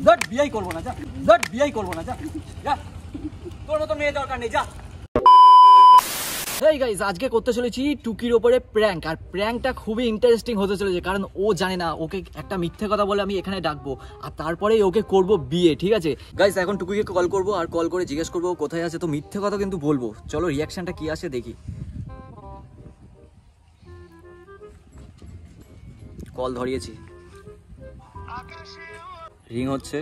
Dot বিয়াই করবো না, যা দট বিয়াই করবো না, যা যা, তোর মতো মেয়ে দরকার নেই, যা। হেই গাইস, আজকে করতে চলেছি টুকির ওপরে প্র্যাঙ্ক। আর প্র্যাঙ্কটা খুবই ইন্টারেস্টিং হতে চলেছে, কারণ ও জানে না ওকে একটা মিথ্যে কথা বলে আমি এখানে ডাকবো, আর তারপরেই ওকে করব বিয়ে, ঠিক আছে গাইস? এখন টুকিকে কল করবো, আর কল করে জিজ্ঞেস করবো কোথায় আছে। তো মিথ্যে কথা কিন্তু বলবো, চলো রিয়াকশনটা কি আসে দেখি। কল ধরিয়েছি, রিং হচ্ছে,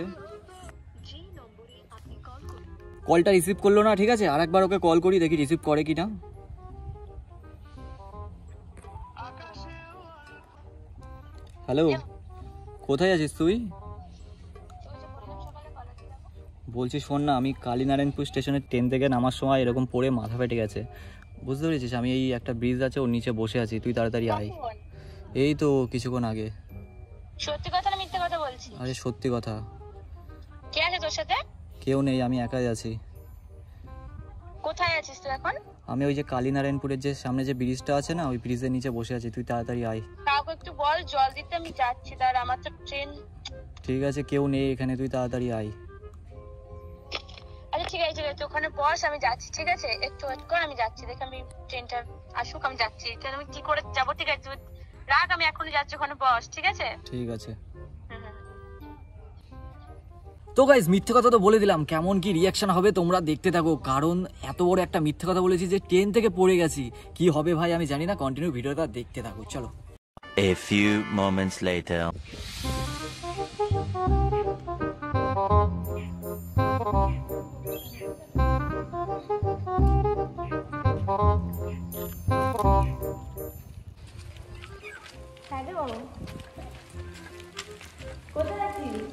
কলটা রিসিভ করলো না, ঠিক আছে? আর একবার ওকে কল করি, দেখি রিসিভ করে কিনা। হ্যালো, কোথায় আছিস তুই? বলছি শোন না, আমি কালীনারায়ণপুর স্টেশনের ট্রেন থেকে নামার সময় এরকম পড়ে মাথা ফেটে গেছে, বুঝতে পেরেছিস? আমি এই একটা ব্রিজ আছে ওর নিচে বসে আছি, তুই তাড়াতাড়ি আয়। এই তো কিছুক্ষণ আগে। সত্যি কথা না মিথ্যে কথা বলছিস? আরে সত্যি কথা। কে আছে তোর সাথে? কেউ নেই, আমি একাই আছি। কোথায় আছিস তুই এখন? আমি ওই যে কালীনারায়ণপুরের যে সামনে যে ব্রিজটা আছে না, ওই ব্রিজের নিচে বসে আছি, তুই তাড়াতাড়ি আয়। কাউকে একটু বল জল দিতে, আমি যাচ্ছি, তার আমার তো ট্রেন। ঠিক আছে, কেউ নেই এখানে, তুই তাড়াতাড়ি আয়। আচ্ছা ঠিক আছে, তুই ওখানে বস, আমি যাচ্ছি, ঠিক আছে? একটু ওয়েট কর, আমি যাচ্ছি, দেখ আমি ট্রেনটা আসুক, আমি যাচ্ছি। তাহলে আমি কি করে যাবো? ঠিক আছে তুই রাখ, আমি এখনই যাচ্ছি, ওখানে বস, ঠিক আছে? ঠিক আছে। তো গাইস, মিথ্যে কথা তো বলে দিলাম, কেমন কি রিয়াকশন হবে তোমরা দেখতে থাকো, কারণ এত বড় একটা মিথ্যে কথা বলেছি যে ট্রেন থেকে পড়ে গেছি। কি হবে ভাই আমি জানি না, কন্টিনিউ ভিডিওটা দেখতে থাকো, চলো। A few moments later. Hello, কোথায় আছিস?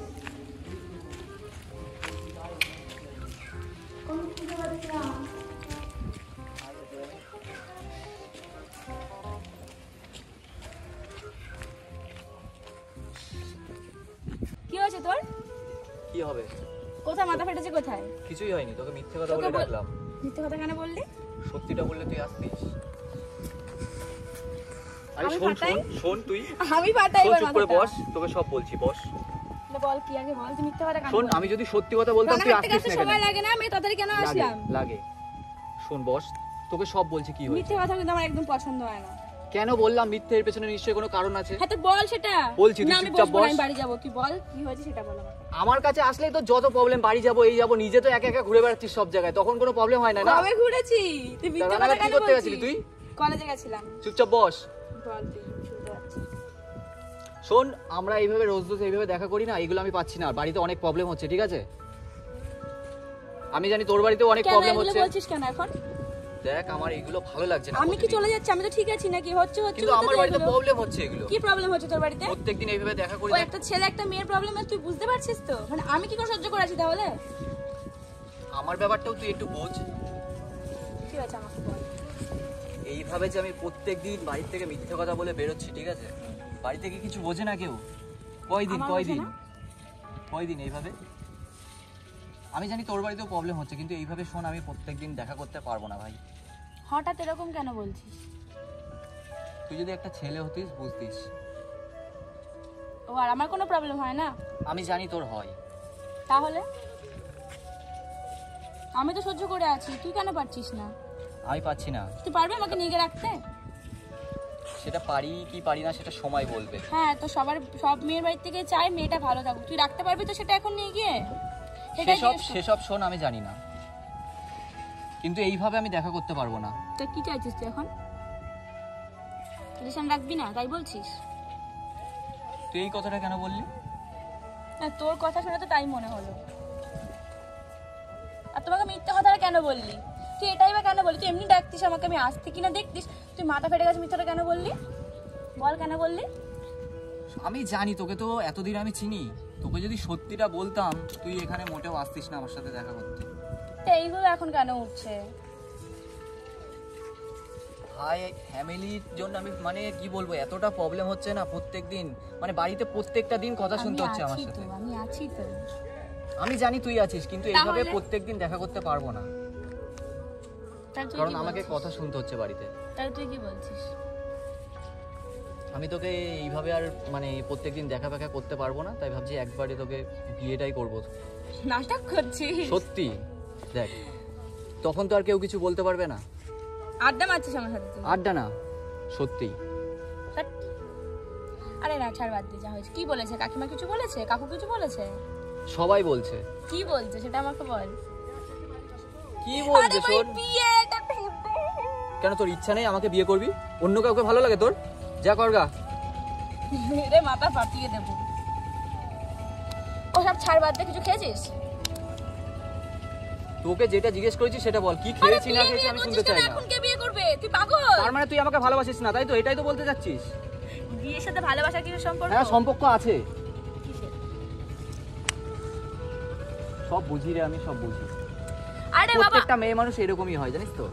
কি হয়েছে তোর? কি হবে? কোথায় মাথা ফেটেছে? কোথায়? কিছুই হয়নি, তোকে মিথ্যে কথা বলে ডাকলাম। মিথ্যে কথা কেন বললি? সত্যিটা বললে তুই আসতিস। আরে আমি শোন ফাটাই? শোন শোন, তুই আমি ফাটাই এবার চুপ করে মাথাটা। বস, তোকে সব বলছি, বস। বল কি আগে বল, তুই মিথ্যে কথা কেন শোন, বললি? আমি যদি সত্যি কথা বলতাম তুই আসতিস না কেন? সময় লাগে না, আমি তাড়াতাড়ি কেন লাগে আসলাম? লাগে। শোন বস, তোকে সব বলছি কি হয়েছে। মিথ্যে কথা কিন্তু আমার একদম পছন্দ হয় না। কেন বললাম মিথ্যে? এর পেছনে নিশ্চয়ই কোনো কারণ আছে। হ্যাঁ তো বল সেটা। বলছি, তুই না আমি চুপচাপ বসবো না, বস। আমি বাড়ি যাবো, তুই বল কি হয়েছে সেটা বল আমাকে। আমার কাছে আসলেই তো যত প্রবলেম, বাড়ি যাবো এই যাবো, নিজে তো একা একা ঘুরে বেড়াচ্ছিস সব জায়গায়, তখন কোনো প্রবলেম হয় না? না কবে ঘুরেছি? তুই মিথ্যে কথা কি কেন করতে বলছিস? গেছিলি তুই? কলেজে গেছিলাম। চুপচাপ বস। বল তুই শুনতে পাচ্ছি। শোন, আমরা এইভাবে রোজ রোজ এইভাবে দেখা করি না, এগুলো আমি পাচ্ছি না, বাড়িতে অনেক প্রবলেম হচ্ছে, ঠিক আছে? আমি জানি তোর বাড়িতেও অনেক প্রবলেম হচ্ছে। কেন বলছিস কেন এখন? দেখ আমার এগুলো ভালো লাগছে না। আমি কি চলে যাচ্ছি? আমি তো ঠিক আছি নাকি? হচ্ছে কিন্তু আমার বাড়িতে প্রবলেম হচ্ছে এগুলো। কি প্রবলেম হচ্ছে তোর বাড়িতে? প্রত্যেকদিন এইভাবে দেখা করি। ও একটা ছেলে একটা মেয়ের প্রবলেম তুই বুঝতে পারছিস তো? মানে আমি কি করে সহ্য করে আছি তাহলে? আমার ব্যাপারটাও তুই একটু বোঝ। ঠিক আছে আমাকে বল। এইভাবে যে আমি প্রত্যেকদিন বাড়ি থেকে মিথ্যে কথা বলে বেরোচ্ছি, ঠিক আছে? বাড়ি থেকে কিছু বোঝে না কেউ। কয়দিন এইভাবে? আমি জানি তোর বাড়িতেও প্রবলেম হচ্ছে, কিন্তু এইভাবে শোন, আমি প্রত্যেকদিন দেখা করতে পারবো না ভাই। হঠাৎ এরকম কেন বলছিস? তুই যদি একটা ছেলে হতিস বুঝতিস। ও আর আমার কোনো প্রবলেম হয় না? আমি জানি তোর হয়। তাহলে আমি তো সহ্য করে আছি, তুই কেন পারছিস না? আমি পাচ্ছি না। তুই পারবি আমাকে নিয়ে গিয়ে রাখতে? সেটা পারি কি পারি না সেটা সময় বলবে। হ্যাঁ তো সব মেয়ের বাড়ি থেকে চাই মেয়েটা ভালো থাকুক, তুই রাখতে পারবি তো সেটা এখন নিয়ে গিয়ে? সেসব শোন, আমি জানি না, কিন্তু এইভাবে আমি দেখা করতে পারবো না। তো কি চাইছিস তুই এখন? রিলেশন রাখবি না তাই বলছিস? তুই এই কথাটা কেন বললি? না তোর কথা শুনে তো তাই মনে হলো। আর তোমাকে মিথ্যা কথাটা কেন বললি? তুই এটাই বা কেন বললি? তুই এমনি ডাকতিস আমাকে, আমি আসতে কিনা দেখতিস, তুই মাথা ফেটে গেছে, মিথ্যাটা কেন বললি? বল কেন বললি? আমি জানি, তোকে তো এতদিন আমি চিনি, তোকে যদি সত্যিটা বলতাম তুই এখানে মোটেও আসতিস না আমার সাথে দেখা করতে। তো এইগুলো এখন কেন উঠছে? ভাই ফ্যামিলির জন্য আমি মানে কি বলবো, এতটা প্রবলেম হচ্ছে না প্রত্যেকদিন, মানে বাড়িতে প্রত্যেকটা দিন কথা শুনতে হচ্ছে আমার সাথে। আমি আছি তো। আমি জানি তুই আছিস, কিন্তু এইভাবে প্রত্যেকদিন দেখা করতে পারবো না, কারণ আমাকে কথা শুনতে হচ্ছে বাড়িতে। তাহলে তুই কি বলছিস? আমি তোকে এইভাবে আর মানে প্রত্যেকদিন দেখা ফেখা করতে পারবো না, তাই ভাবছি একবারে তোকে বিয়েটাই করবো। নাটক করছিস? সত্যি দেখ, তখন তো আর কেউ কিছু বলতে পারবে না। আড্ডা মারছিস আমার সাথে তুই? আড্ডা না, সত্যি। ধ্যাৎ। আরে না, ছাড়, বাদ দিয়ে যা হয়েছে। কি বলেছে কাকিমা? কিছু বলেছে? কাকু কিছু বলেছে? সবাই বলছে। কি বলছে সেটা আমাকে বল। কি বলছে আরে ভাই, শোন। বিয়েটা ভেবে। কেন তোর ইচ্ছা নেই আমাকে বিয়ে করবি? অন্য কাউকে ভালো লাগে তোর? যা করগা। মেরে মাথা ফাটিয়ে দেবো। ওসব ছাড়, বাদ দিয়ে কিছু খেয়েছিস? তোকে যেটা জিজ্ঞেস করেছি সেটা বল, কি খেয়েছি না খেয়েছি আমি শুনতে চাই না। এখন কে বিয়ে করবে? তুই পাগল? তার মানে তুই আমাকে ভালোবাসিস না, তাই তো? এটাই তো বলতে চাচ্ছিস? বিয়ের সাথে ভালোবাসার কিছু সম্পর্ক? হ্যাঁ, সম্পর্ক আছে। কিসের? সব বুঝি রে, আমি সব বুঝি। আরে বাবা, প্রত্যেকটা মেয়ে মানুষ এরকমই হয়, জানিস তো?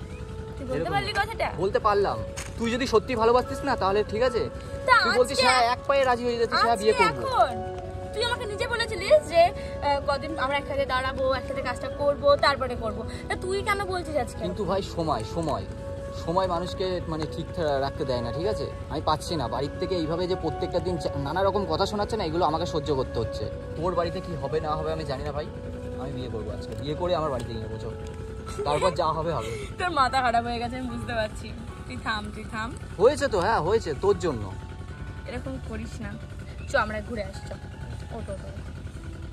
তুই বলতে পারলি কথাটা? বলতে পারলাম। তুই যদি সত্যি ভালোবাসতিস না তাহলে ঠিক আছে, তা তুই বলতিস হ্যাঁ, এক পায়ে রাজি হয়ে যেতিস, হ্যাঁ বিয়ে করব। এখন তুই আমাকে নিজে বলেছিলিস যে কদিন আমরা একসাথে দাঁড়াবো, একসাথে কাজটা করব, তারপরে করব। তা তুই কেন বলছিস আজকে? কিন্তু ভাই সময় সময় সময় মানুষকে মানে ঠিক রাখতে দেয় না, ঠিক আছে? আমি পাচ্ছি না বাড়ির থেকে এইভাবে যে প্রত্যেকটা দিন নানা রকম কথা শোনাচ্ছে না, এগুলো আমাকে সহ্য করতে হচ্ছে। তোর বাড়িতে কি হবে না হবে আমি জানি না ভাই, আমি বিয়ে করবো আজকে। বিয়ে করে আমার বাড়িতে নিয়ে যাবো, তারপর যা হবে হবে। তোর মাথা খারাপ হয়ে গেছে, আমি বুঝতে পারছি। তুই থাম, তুই থাম। হয়েছে তো, হ্যাঁ হয়েছে, তোর জন্য। এরকম করিস না। চ আমরা ঘুরে আসি, চ। ওটো ওটো।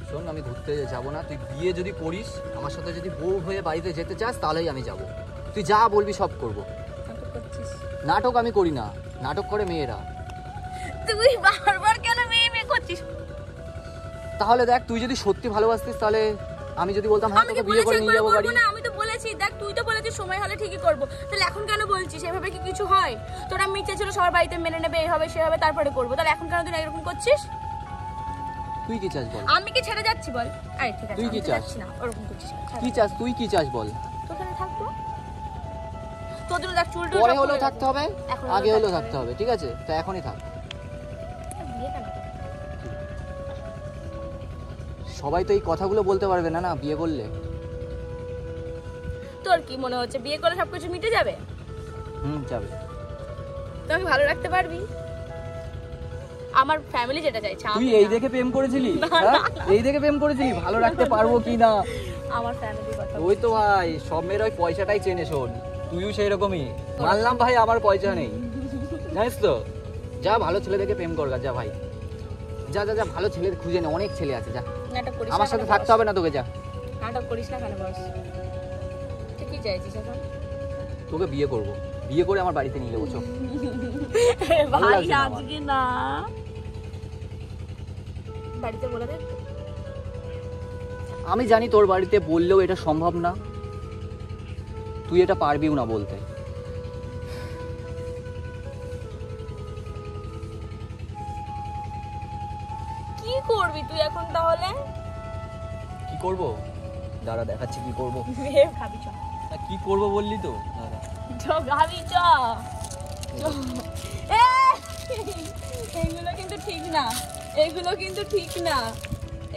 শোন, আমি ঘুরতে যাবো না। তুই বিয়ে যদি করিস, আমার সাথে যদি বউ হয়ে বাড়িতে যেতে চাস, তাহলেই আমি যাব। তুই যা বলবি সব করব। নাটক করছিস? নাটক আমি করি না, নাটক করে মেয়েরা। তুই বারবার কেন মেয়ে মেয়ে করছিস? তাহলে দেখ, তুই যদি সত্যি ভালোবাসতিস তাহলে আমি যদি বলতাম হ্যাঁ তোকে বিয়ে করে নিয়ে যাবো বাড়ি। না, আমি তো বলেছি, দেখ তুই তো বলেছিস সময় হলে ঠিকই করব। তাহলে এখন কেন বলছিস? এভাবে কি কিছু হয়? তোর আমি ইচ্ছা ছিল সবার বাড়িতে মেনে নেবে, এই হবে সে হবে, তারপরে করব। তাহলে এখন কেন তুই এরকম করছিস? তুই কি চাস বল? আমি কি ছেড়ে যাচ্ছি বল? আরে ঠিক আছে, তুই কি আমি চাস? যাচ্ছি না, ওরকম করছিস না। কি চাস? তুই কি চাস বল? তোর সাথে থাকবো, তোর জন্য দেখ চুল টুল পরে সব হলেও খুলে থাকতে হবে, এখন আগে হলেও থাকতে হবে, ঠিক আছে? তো এখনই থাক। বিয়ে কেন করবি? সবাই তো এই কথাগুলো বলতে পারবে না, না বিয়ে করলে। তোর কি মনে হচ্ছে বিয়ে করলে সবকিছু মিটে যাবে? যাবে। তুই ভালো রাখতে পারবি? আমার ফ্যামিলি যেটা চাইছে। তুই এই দেখে প্রেম করেছিলি? হ্যাঁ, এই দেখে প্রেম করেছিলি ভালো রাখতে পারবো কি না? আমার ফ্যামিলি কথা ওই তো ভাই, সব মেয়ের ওই পয়সাটাই চেনে। শোন, তুইও সেই রকমই। মানলাম ভাই আমার পয়সা নেই, জানিস তো? যা ভালো ছেলে দেখে প্রেম করগা, যা ভাই, যা যা যা, ভালো ছেলে খুঁজে নে, অনেক ছেলে আছে, যা। নাটক করিস আমার সাথে থাকতে হবে না তোকে, যা। নাটক করিস না কেন বস? তুই কি চাইছিস এখন? তোকে বিয়ে করব, বিয়ে করে আমার বাড়িতে নিয়ে যাবো, চল। ভালো ভাই লাগছে না আমার। আজকে না, বাড়িতে বলে দে। আমি জানি তোর বাড়িতে বললেও এটা সম্ভব না, তুই এটা পারবিও না বলতে। কি করবি তুই এখন তাহলে? কি করব? দাঁড়া দেখাচ্ছি কি করব। ভাবি চ, কি করব বললি তো, দাঁড়া। ভাবি চ। এগুলো কিন্তু ঠিক না, এগুলো কিন্তু ঠিক না,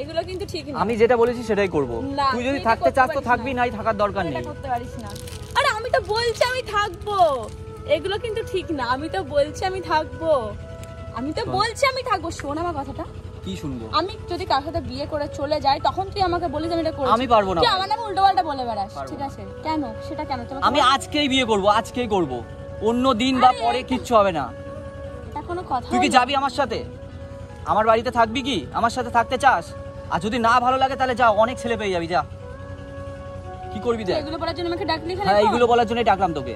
এগুলো কিন্তু ঠিক না। আমি যেটা বলেছি সেটাই করব। না, তুই যদি তুই থাকতে এটা চাস করতে তো পারিস থাকবি, না। নাই থাকার দরকার তুই নেই। এটা করতে পারিস না। আরে আমি তো বলছি আমি থাকবো, এগুলো কিন্তু ঠিক না। আমি তো বলছি আমি থাকবো, আমি তো বলছি আমি থাকবো। শোন আমার কথাটা। কি শুনবো? আমি যদি কার সাথে বিয়ে করে চলে যাই, তখন তুই আমাকে বলিস আমি এটা করছি। আমি পারবো না। তুই আমার নামে উল্টোপাল্টা বলে বেড়াস, পারবো ঠিক না। আছে? কেন? সেটা কেন? আমি আজকেই বিয়ে করব, আজকেই করব, অন্য দিন বা পরে কিচ্ছু হবে না। এটা কোনো কথা? তুই কি যাবি আমার সাথে? আমার বাড়িতে থাকবি কি? আমার সাথে থাকতে চাস? আর যদি না ভালো লাগে তাহলে যা, অনেক ছেলে পেয়ে যাবি, যা। কি করবি দেখ। এগুলো বলার জন্য আমাকে ডাকলি কেন? হ্যাঁ, এইগুলো বলার জন্যই ডাকলাম তোকে।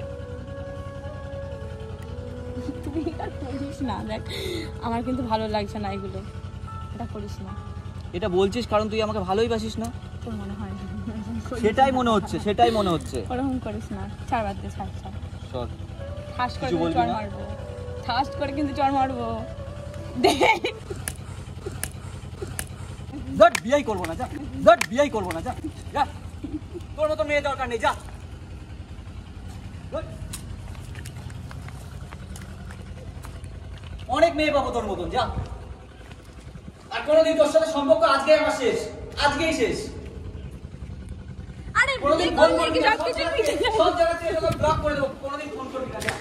তুই এটা করিস না, দেখ আমার কিন্তু ভালো লাগছে না এগুলো, এটা করিস না। এটা বলছিস কারণ তুই আমাকে ভালোই বাসিস না? তোর মনে হয়? সেটাই মনে হচ্ছে, সেটাই মনে হচ্ছে। ওরকম করিস না, ছাড়, বাদ দে, ছাড় ছাড়। চল। ঠাস করে কিছু কিন্তু বলবি চড় না? মারবো, ঠাস করে কিন্তু চড় মারবো। জট বিয়েই করবো না, যা। জট বিয়েই করবো না, যা যা। তোর মতো মেয়ে দরকার নেই, যা। অনেক মেয়ে পাবো তোর মতন, যা। আর কোনোদিন তোর সাথে সম্পর্ক আজকেই আমার শেষ, আজকেই শেষ। আরে কোনোদিন বিয়ে ফোন করলে করবি কি না, সবকিছু মিটে যাবে? সব জায়গা থেকে তোকে ব্লক করে দেবো, কোনোদিন ফোন করবি না, যা।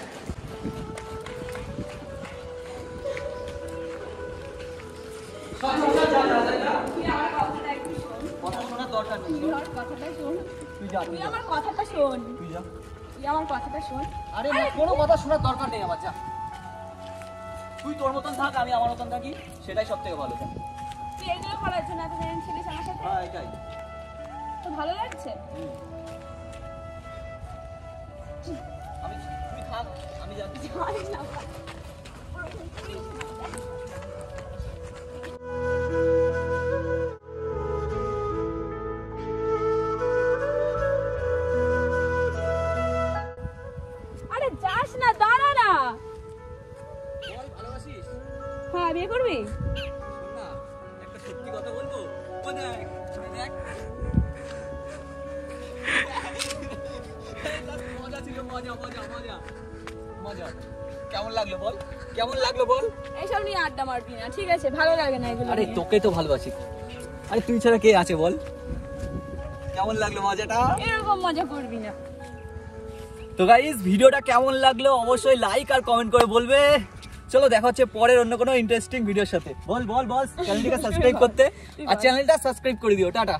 তুই আমার কথাটা একটু শোন। কথা শোনার দরকার নেই। তুই আমার কথাটা শোন। তুই যা, তুই আমার কথাটা শোন। তুই যা। তুই আমার কথাটা শোন। আরে না, কোনো কথা শোনার দরকার নেই আমার, যা। তুই তোর মতন থাক, আমি আমার মতন থাকি, সেটাই সব থেকে ভালো। তুই এগুলো করার জন্য এত দিন ছিলিস আমার সাথে? হ্যাঁ, এটাই। তো ভালো লাগছে? তুই থাক, আমি যাচ্ছি। জানিস না। আরে যাস না, দাঁড়া না। বল, ভালোবাসিস? হ্যাঁ, বিয়ে করবি? শোন না, একটা সত্যি কথা বলবো? ও দেখ, দেখ। মজা ছিল, মজা মজা মজা মজা। কেমন লাগলো বল? কেমন লাগলো বল? এইসব নিয়ে আড্ডা মারবি না, ঠিক আছে? ভালো লাগে না এগুলো আরে নিয়ে। তোকে তো ভালোবাসি। আরে তুই ছাড়া কে আছে বল? কেমন লাগলো মজাটা? এরকম মজা করবি না। তো গাইস, ভিডিওটা কেমন লাগলো অবশ্যই লাইক আর কমেন্ট করে বলবে। চলো দেখা হচ্ছে পরের অন্য কোনো ইন্টারেস্টিং ভিডিওর সাথে। বল বল বল, চ্যানেলটিকে সাবস্ক্রাইব করতে, আর চ্যানেলটা সাবস্ক্রাইব করে দিও। টাটা।